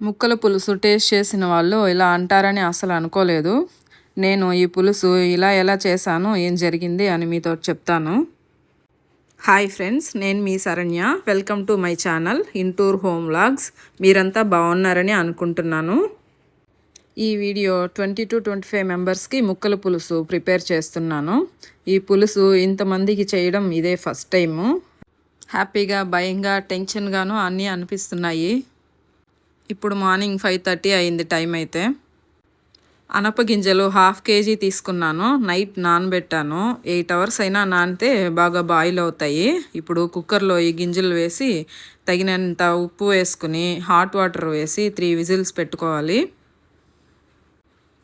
ముక్కల పులుసు టేస్ట్ చేసిన వాళ్ళు ఇలా అంటారని అసలు అనుకోలేదు. నేను ఈ పులుసు ఇలా ఎలా చేశాను, ఏం జరిగింది అని మీతో చెప్తాను. హాయ్ ఫ్రెండ్స్, నేను మీ Saranya. Welcome to my channel Intur home vlogs. మీరంతా బాగున్నారని అనుకుంటున్నాను. ఈ వీడియో 20 to 25 మెంబర్స్కి ముక్కల పులుసు ప్రిపేర్ చేస్తున్నాను. ఈ పులుసు ఇంతమందికి చేయడం ఇదే ఫస్ట్ టైము. హ్యాపీగా, భయంగా, టెన్షన్గాను అన్నీ అనిపిస్తున్నాయి. ఇప్పుడు మార్నింగ్ 5:30 అయింది టైం అయితే. అనపగింజలు 1/2 kg తీసుకున్నాను. నైట్ నానబెట్టాను. 8 hours అయినా నానితే బాగా బాయిల్ అవుతాయి. ఇప్పుడు కుక్కర్లో ఈ గింజలు వేసి తగినంత ఉప్పు వేసుకుని హాట్ వాటర్ వేసి 3 విజిల్స్ పెట్టుకోవాలి.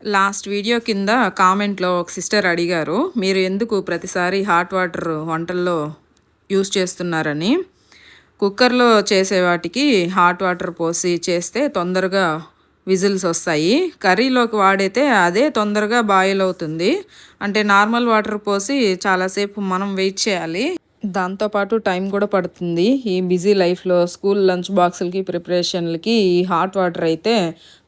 లాస్ట్ వీడియో కింద కామెంట్లో ఒక సిస్టర్ అడిగారు, మీరు ఎందుకు ప్రతిసారి హాట్ వాటర్ వంటల్లో యూస్ చేస్తున్నారని. కుక్కర్లో చేసే వాటికి హాట్ వాటర్ పోసి చేస్తే తొందరగా విజిల్స్ వస్తాయి. కర్రీలోకి వాడితే అదే తొందరగా బాయిల్ అవుతుంది. అంటే నార్మల్ వాటర్ పోసి చాలాసేపు మనం వెయిట్ చేయాలి. దాంతోపాటు టైం కూడా పడుతుంది. ఈ బిజీ లైఫ్లో స్కూల్ లంచ్ బాక్సులకి ప్రిపరేషన్లకి ఈ హాట్ వాటర్ అయితే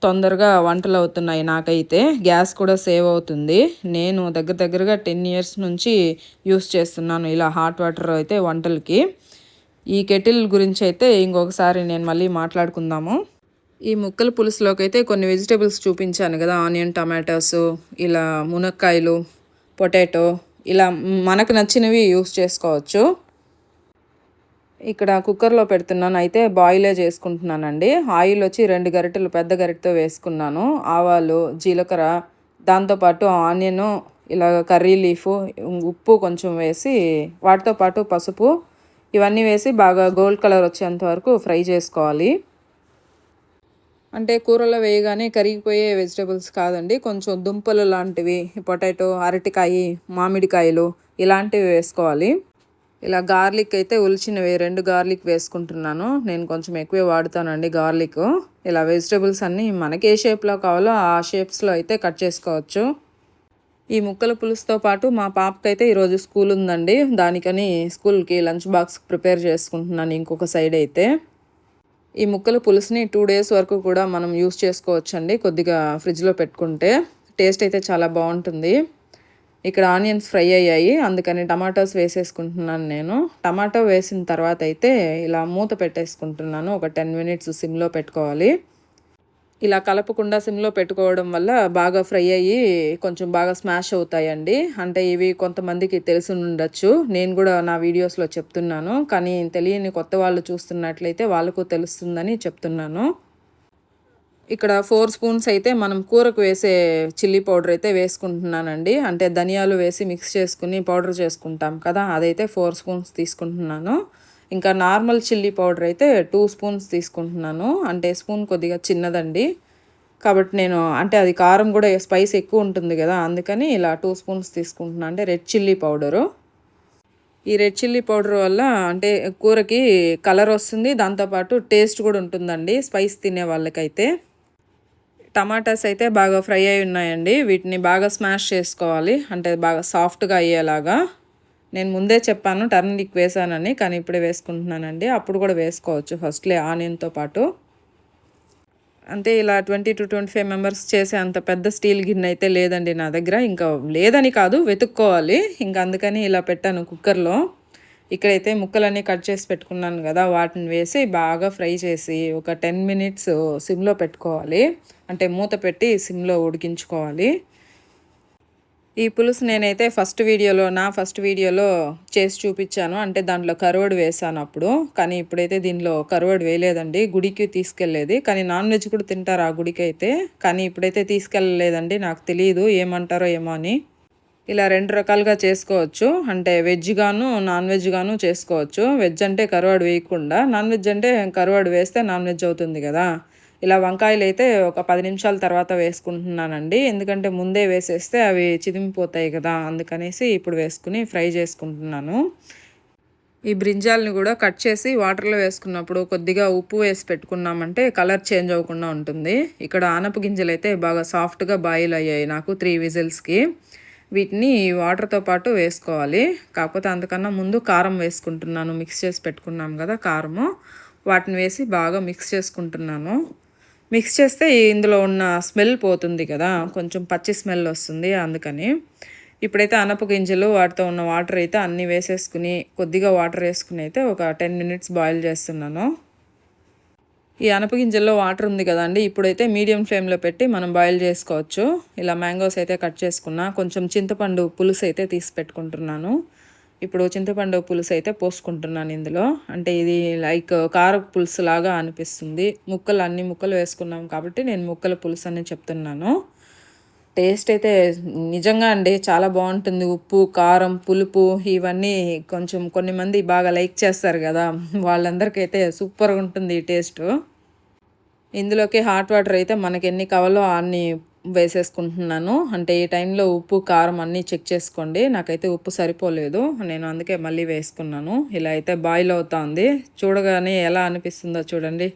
తొందరగా వంటలు అవుతున్నాయి. నాకైతే గ్యాస్ కూడా సేవ్ అవుతుంది. నేను దగ్గరగా 10 years నుంచి యూస్ చేస్తున్నాను ఇలా హాట్ వాటర్ అయితే వంటలకి. ఈ కెటిల్ గురించి అయితే ఇంకొకసారి నేను మళ్ళీ మాట్లాడుకుందాము. ఈ ముక్కల పులుసులోకి అయితే కొన్ని వెజిటేబుల్స్ చూపించాను కదా, ఆనియన్, టమాటోస్, ఇలా మునక్కాయలు, పొటాటో, ఇలా మనకు నచ్చినవి యూస్ చేసుకోవచ్చు. ఇక్కడ కుక్కర్లో పెడుతున్నాను, అయితే బాయిలే చేసుకుంటున్నానండి. ఆయిల్ వచ్చి 2 గరిటెలు పెద్ద గరిటెతో వేసుకున్నాను. ఆవాలు, జీలకర్ర, దాంతోపాటు ఆనియను, ఇలా కర్రీ లీఫ్, ఉప్పు కొంచెం వేసి వాటితో పాటు పసుపు ఇవన్నీ వేసి బాగా గోల్డ్ కలర్ వచ్చేంత వరకు ఫ్రై చేసుకోవాలి. అంటే కూరలో వేయగానే కరిగిపోయే వెజిటేబుల్స్ కాదండి, కొంచెం దుంపలు లాంటివి, పొటాటో, అరటికాయ, మామిడికాయలు ఇలాంటివి వేసుకోవాలి. ఇలా గార్లిక్ అయితే ఒలిచినవి 2 గార్లిక్ వేసుకుంటున్నాను. నేను కొంచెం ఎక్కువే వాడుతానండి గార్లిక్. ఇలా వెజిటేబుల్స్ అన్నీ మనకి ఏ షేప్లో కావాలో ఆ షేప్స్లో అయితే కట్ చేసుకోవచ్చు. ఈ ముక్కల పులుసుతో పాటు మా పాపకైతే ఈరోజు స్కూల్ ఉందండి. దానికని స్కూల్కి లంచ్ బాక్స్ ప్రిపేర్ చేసుకుంటున్నాను ఇంకొక సైడ్ అయితే. ఈ ముక్కల పులుసుని 2 days వరకు కూడా మనం యూస్ చేసుకోవచ్చండి, కొద్దిగా ఫ్రిడ్జ్లో పెట్టుకుంటే. టేస్ట్ అయితే చాలా బాగుంటుంది. ఇక్కడ ఆనియన్స్ ఫ్రై అయ్యాయి, అందుకని టమాటోస్ వేసేసుకుంటున్నాను నేను. టమాటో వేసిన తర్వాత అయితే ఇలా మూత పెట్టేసుకుంటున్నాను. ఒక 10 minutes సిమ్లో పెట్టుకోవాలి. ఇలా కలపకుండా సిమ్లో పెట్టుకోవడం వల్ల బాగా ఫ్రై అయ్యి కొంచెం బాగా స్మాష్ అవుతాయండి. అంటే ఇవి కొంతమందికి తెలిసి ఉండొచ్చు, నేను కూడా నా వీడియోస్లో చెప్తున్నాను. కానీ తెలియని కొత్త వాళ్ళు చూస్తున్నట్లయితే వాళ్ళకు తెలుస్తుందని చెప్తున్నాను. ఇక్కడ 4 spoons అయితే మనం కూరకు వేసే చిల్లీ పౌడర్ అయితే వేసుకుంటున్నానండి. అంటే ధనియాలు వేసి మిక్స్ చేసుకుని పౌడర్ చేసుకుంటాం కదా, అదైతే 4 spoons తీసుకుంటున్నాను. ఇంకా నార్మల్ చిల్లీ పౌడర్ అయితే 2 spoons తీసుకుంటున్నాను. అంటే స్పూన్ కొద్దిగా చిన్నదండి, కాబట్టి నేను అంటే అది కారం కూడా స్పైస్ ఎక్కువ ఉంటుంది కదా, అందుకని ఇలా 2 spoons తీసుకుంటున్నాను. అంటే రెడ్ చిల్లీ పౌడరు. ఈ రెడ్ చిల్లీ పౌడర్ వల్ల అంటే కూరకి కలర్ వస్తుంది, దాంతోపాటు టేస్ట్ కూడా ఉంటుందండి స్పైస్ తినే వాళ్ళకైతే. టమాటాస్ అయితే బాగా ఫ్రై అయి ఉన్నాయండి. వీటిని బాగా స్మాష్ చేసుకోవాలి, అంటే బాగా సాఫ్ట్గా అయ్యేలాగా. నేను ముందే చెప్పాను టర్మరిక్ వేసానని, కానీ ఇప్పుడే వేసుకుంటున్నానండి. అప్పుడు కూడా వేసుకోవచ్చు ఫస్ట్లే ఆనియన్తో పాటు. అంటే ఇలా 20 to 25 మెంబర్స్ చేసే అంత పెద్ద స్టీల్ గిన్నె అయితే లేదండి నా దగ్గర. ఇంకా లేదని కాదు, వెతుక్కోవాలి. ఇంకా అందుకని ఇలా పెట్టాను కుక్కర్లో. ఇక్కడైతే ముక్కలన్నీ కట్ చేసి పెట్టుకున్నాను కదా, వాటిని వేసి బాగా ఫ్రై చేసి ఒక 10 minutes సిమ్లో పెట్టుకోవాలి. అంటే మూత పెట్టి సిమ్లో ఉడికించుకోవాలి. ఈ పులుసు నేనైతే నా ఫస్ట్ వీడియోలో చేసి చూపించాను. అంటే దాంట్లో కరువడు వేసాను అప్పుడు. కానీ ఇప్పుడైతే దీనిలో కరువడు వేయలేదండి. గుడికి తీసుకెళ్ళేది, కానీ నాన్ వెజ్ కూడా తింటారు ఆ గుడికి అయితే. కానీ ఇప్పుడైతే తీసుకెళ్ళలేదండి, నాకు తెలియదు ఏమంటారో ఏమో అని. ఇలా 2 రకాలుగా చేసుకోవచ్చు. అంటే వెజ్ గాను నాన్ వెజ్ గాను చేసుకోవచ్చు. వెజ్ అంటే కరువాడు వేయకుండా, నాన్ వెజ్ అంటే కరువాడు వేస్తే నాన్ వెజ్ అవుతుంది కదా. ఇలా వంకాయలు అయితే ఒక 10 నిమిషాల తర్వాత వేసుకుంటున్నానండి, ఎందుకంటే ముందే వేసేస్తే అవి చిదిమిపోతాయి కదా, అందుకనేసి ఇప్పుడు వేసుకుని ఫ్రై చేసుకుంటున్నాను. ఈ బ్రింజాల్ని కూడా కట్ చేసి వాటర్లో వేసుకున్నప్పుడు కొద్దిగా ఉప్పు వేసి పెట్టుకున్నామంటే కలర్ చేంజ్ అవ్వకుండా ఉంటుంది. ఇక్కడ ఆనప గింజలు అయితే బాగా సాఫ్ట్గా బాయిల్ అయ్యాయి నాకు 3 విజిల్స్కి. వీటిని వాటర్తో పాటు వేసుకోవాలి. కాకపోతే అంతకన్నా ముందు కారం వేసుకుంటున్నాను. మిక్స్ చేసి పెట్టుకున్నాం కదా కారము, వాటిని వేసి బాగా మిక్స్ చేసుకుంటున్నాను. మిక్స్ చేస్తే ఇందులో ఉన్న స్మెల్ పోతుంది కదా, కొంచెం పచ్చి స్మెల్ వస్తుంది అందుకని. ఇప్పుడైతే అనప గింజలు వాటితో ఉన్న వాటర్ అయితే అన్నీ వేసేసుకుని కొద్దిగా వాటర్ వేసుకుని అయితే ఒక 10 మినిట్స్ బాయిల్ చేస్తున్నాను. ఈ అనప గింజల్లో వాటర్ ఉంది కదండి, ఇప్పుడైతే మీడియం ఫ్లేమ్లో పెట్టి మనం బాయిల్ చేసుకోవచ్చు. ఇలా మ్యాంగోస్ అయితే కట్ చేసుకున్నా, కొంచెం చింతపండు పులుసు అయితే తీసి పెట్టుకుంటున్నాను. ఇప్పుడు చింతపండు పులుసు అయితే పోసుకుంటున్నాను ఇందులో. అంటే ఇది లైక్ కారపు పులుసు లాగా అనిపిస్తుంది. అన్ని ముక్కలు వేసుకున్నాం కాబట్టి నేను ముక్కల పులుసు అని చెప్తున్నాను. టేస్ట్ అయితే నిజంగా అండి చాలా బాగుంటుంది. ఉప్పు, కారం, పులుపు ఇవన్నీ కొంచెం కొన్ని మంది బాగా లైక్ చేస్తారు కదా, వాళ్ళందరికైతే సూపర్గా ఉంటుంది ఈ టేస్టు. ఇందులోకి హాట్ వాటర్ అయితే మనకి ఎన్ని కావాలో అన్ని వేసేసుకుంటున్నాను. అంటే ఈ టైంలో ఉప్పు, కారం అన్నీ చెక్ చేసుకోండి. నాకైతే ఉప్పు సరిపోలేదు, నేను అందుకే మళ్ళీ వేసుకున్నాను. ఇలా అయితే బాయిల్ అవుతుంది. చూడగానే ఎలా అనిపిస్తుందో చూడండి.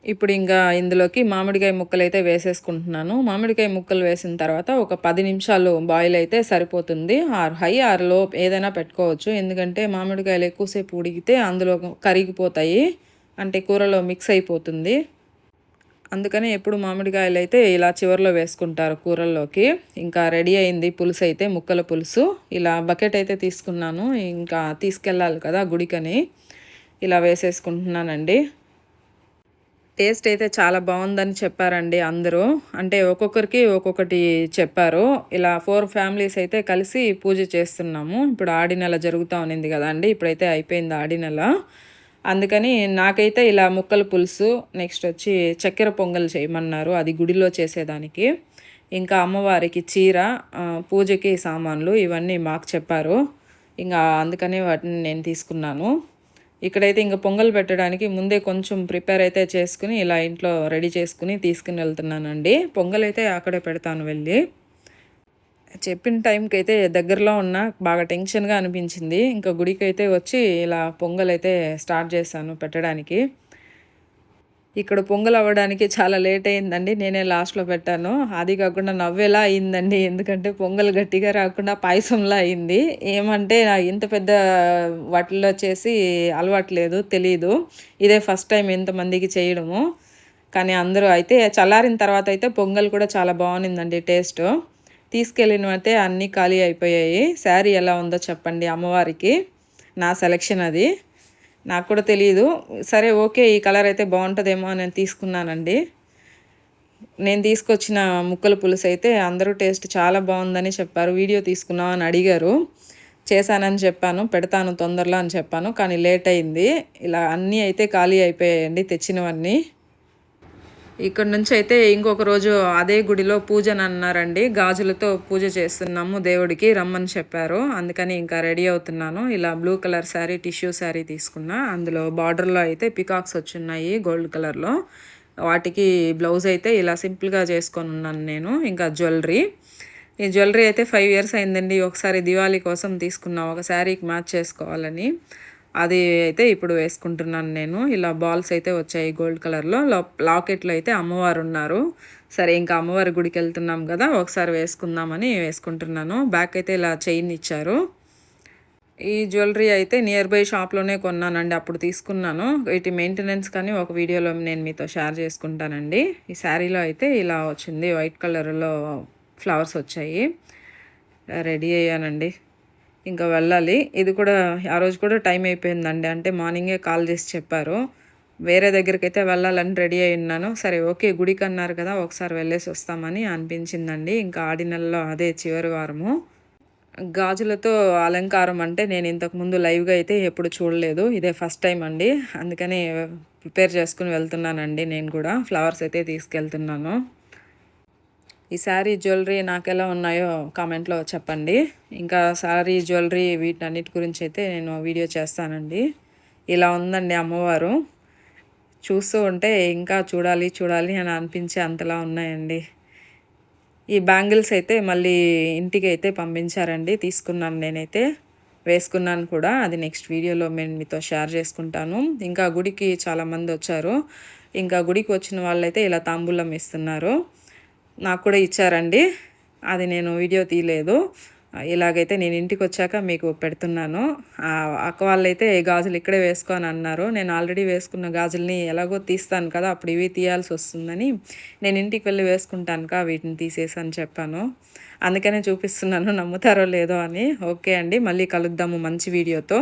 ఇప్పుడు ఇంకా ఇందులోకి మామిడికాయ ముక్కలు అయితే వేసేసుకుంటున్నాను. మామిడికాయ ముక్కలు వేసిన తర్వాత ఒక 10 నిమిషాలు బాయిల్ అయితే సరిపోతుంది. హై ఆర్ లో ఏదైనా పెట్టుకోవచ్చు. ఎందుకంటే మామిడికాయలు ఎక్కువసేపు ఉడికితే అందులో కరిగిపోతాయి, అంటే కూరలో మిక్స్ అయిపోతుంది. అందుకని ఎప్పుడు మామిడికాయలు అయితే ఇలా చివరిలో వేసుకుంటారు కూరల్లోకి. ఇంకా రెడీ అయింది పులుసు అయితే, ముక్కల పులుసు. ఇలా బకెట్ అయితే తీసుకున్నాను, ఇంకా తీసుకెళ్ళాలి కదా గుడికని. ఇలా వేసేసుకుంటున్నానండి. టేస్ట్ అయితే చాలా బాగుందని చెప్పారండి అందరూ. అంటే ఒక్కొక్కరికి ఒక్కొక్కటి చెప్పారు. ఇలా 4 ఫ్యామిలీస్ అయితే కలిసి పూజ చేస్తున్నాము. ఇప్పుడు ఆడి నెల జరుగుతూ ఉన్నింది కదండి, ఇప్పుడైతే అయిపోయింది ఆడి నెల. అందుకని నాకైతే ఇలా ముక్కల పులుసు, నెక్స్ట్ వచ్చి చక్కెర పొంగల్ చేయమన్నారు, అది గుడిలో చేసేదానికి. ఇంకా అమ్మవారికి చీర, పూజకి సామాన్లు ఇవన్నీ మాకు చెప్పారు. ఇంకా అందుకని వాటిని నేను తీసుకున్నాను. ఇక్కడైతే ఇంకా పొంగల్ పెట్టడానికి ముందే కొంచెం ప్రిపేర్ అయితే చేసుకుని ఇలా ఇంట్లో రెడీ చేసుకుని తీసుకుని వెళ్తున్నానండి. పొంగల్ అయితే అక్కడే పెడతాను వెళ్ళి. చెప్పిన టైంకి అయితే దగ్గరలో ఉన్న బాగా టెన్షన్గా అనిపించింది. ఇంకా గుడికి అయితే వచ్చి ఇలా పొంగల్ అయితే స్టార్ట్ చేశాను పెట్టడానికి. ఇక్కడ పొంగల్ అవ్వడానికి చాలా లేట్ అయిందండి, నేనే లాస్ట్లో పెట్టాను. అది కాకుండా నవ్వేలా అయిందండి, ఎందుకంటే పొంగల్ గట్టిగా రాకుండా పాయసంలా అయింది. ఏమంటే ఇంత పెద్ద వాటిల్లో చేసి అలవాటు లేదు, తెలీదు. ఇదే ఫస్ట్ టైం ఇంతమందికి చేయడము. కానీ అందరూ అయితే చల్లారిన తర్వాత అయితే పొంగల్ కూడా చాలా బాగుండిందండి టేస్ట్. తీసుకెళ్ళినవైతే అన్నీ ఖాళీ అయిపోయాయి. శారీ ఎలా ఉందో చెప్పండి అమ్మవారికి, నా సెలెక్షన్ అది. నాకు కూడా తెలియదు. సరే ఓకే, ఈ కలర్ అయితే బాగుంటుందేమో అని నేను తీసుకున్నానండి. నేను తీసుకొచ్చిన ముక్కల పులుసు అయితే అందరూ టేస్ట్ చాలా బాగుందని చెప్పారు. వీడియో తీసుకున్నాం అని అడిగారు. చేశానని చెప్పాను, పెడతాను తొందరలో అని చెప్పాను. కానీ లేట్ అయింది. ఇలా అన్నీ అయితే ఖాళీ అయిపోయాయండి తెచ్చినవన్నీ. ఇక్కడ నుంచి అయితే ఇంకొక రోజు అదే గుడిలో పూజని అన్నారండి. గాజులతో పూజ చేస్తున్నాము దేవుడికి రమ్మని చెప్పారు. అందుకని ఇంకా రెడీ అవుతున్నాను. ఇలా blue colour sari, tissue sari తీసుకున్నా. అందులో బార్డర్లో అయితే పికాక్స్ వచ్చున్నాయి గోల్డ్ కలర్లో. వాటికి బ్లౌజ్ అయితే ఇలా సింపుల్గా చేసుకొని ఉన్నాను నేను. ఇంకా జ్యువెలరీ, ఈ జ్యువెలరీ అయితే 5 ఇయర్స్ అయిందండి. ఒకసారి దివాళీ కోసం తీసుకున్నా, ఒక శారీకి మ్యాచ్ చేసుకోవాలని. అది అయితే ఇప్పుడు వేసుకుంటున్నాను నేను. ఇలా బాల్స్ అయితే వచ్చాయి గోల్డ్ కలర్లో. లాకెట్లో అయితే అమ్మవారు ఉన్నారు. సరే ఇంకా అమ్మవారి గుడికి వెళ్తున్నాం కదా, ఒకసారి వేసుకుందామని వేసుకుంటున్నాను. బ్యాక్ అయితే ఇలా చైన్ ఇచ్చారు. ఈ జ్యువెలరీ అయితే నియర్ బై షాప్లోనే కొన్నానండి, అప్పుడు తీసుకున్నాను. వీటి మెయింటెనెన్స్ కానీ ఒక వీడియోలో నేను మీతో షేర్ చేసుకుంటానండి. ఈ శారీలో అయితే ఇలా వచ్చింది, వైట్ కలర్లో ఫ్లవర్స్ వచ్చాయి. రెడీ అయ్యానండి, ఇంకా వెళ్ళాలి. ఇది కూడా ఆ రోజు కూడా టైం అయిపోయిందండి, అంటే మార్నింగే కాల్ చేసి చెప్పారు. వేరే దగ్గరికైతే వెళ్ళాలని రెడీ అయి ఉన్నాను. సరే ఓకే, గుడికి అన్నారు కదా, ఒకసారి వెళ్ళేసి వస్తామని అనిపించిందండి. ఇంకా ఆడి నెలలో అదే చివరి వారము. గాజులతో అలంకారం అంటే నేను ఇంతకుముందు లైవ్గా అయితే ఎప్పుడు చూడలేదు, ఇదే ఫస్ట్ టైం అండి. అందుకని ప్రిపేర్ చేసుకుని వెళ్తున్నానండి. నేను కూడా ఫ్లవర్స్ అయితే తీసుకెళ్తున్నాను. ఈ శారీ జ్యువెలరీ నాకెలా ఉన్నాయో కామెంట్లో చెప్పండి. ఇంకా శారీ జ్యువెలరీ వీటన్నిటి గురించి అయితే నేను వీడియో చేస్తానండి. ఇలా ఉందండి అమ్మవారు. చూస్తూ ఉంటే ఇంకా చూడాలి చూడాలి అని అనిపించే అంతలా ఉన్నాయండి. ఈ బ్యాంగిల్స్ అయితే మళ్ళీ ఇంటికి అయితే పంపించారండి, తీసుకున్నాను నేనైతే, వేసుకున్నాను కూడా. అది నెక్స్ట్ వీడియోలో నేను మీతో షేర్ చేసుకుంటాను. ఇంకా గుడికి చాలామంది వచ్చారు. ఇంకా గుడికి వచ్చిన వాళ్ళైతే ఇలా తాంబూలం ఇస్తున్నారు. నాకు కూడా ఇచ్చారండి, అది నేను వీడియో తీయలేదు. ఇలాగైతే నేను ఇంటికొచ్చాక మీకు పెడుతున్నాను. అక్క వాళ్ళైతే గాజులు ఇక్కడే వేసుకో అని అన్నారు. నేను ఆల్రెడీ వేసుకున్న గాజుల్ని ఎలాగో తీస్తాను కదా! అప్పుడు ఇవి తీయాల్సొస్తుందని నేను ఇంటికి వెళ్లి వేసుకుంటానుకా వీటిని తీసేసి అని చెప్పాను. అందుకనే చూపిస్తున్నాను నమ్ముతారో లేదో అని. ఓకే అండి. మళ్ళీ కలుద్దాము మంచి వీడియోతో.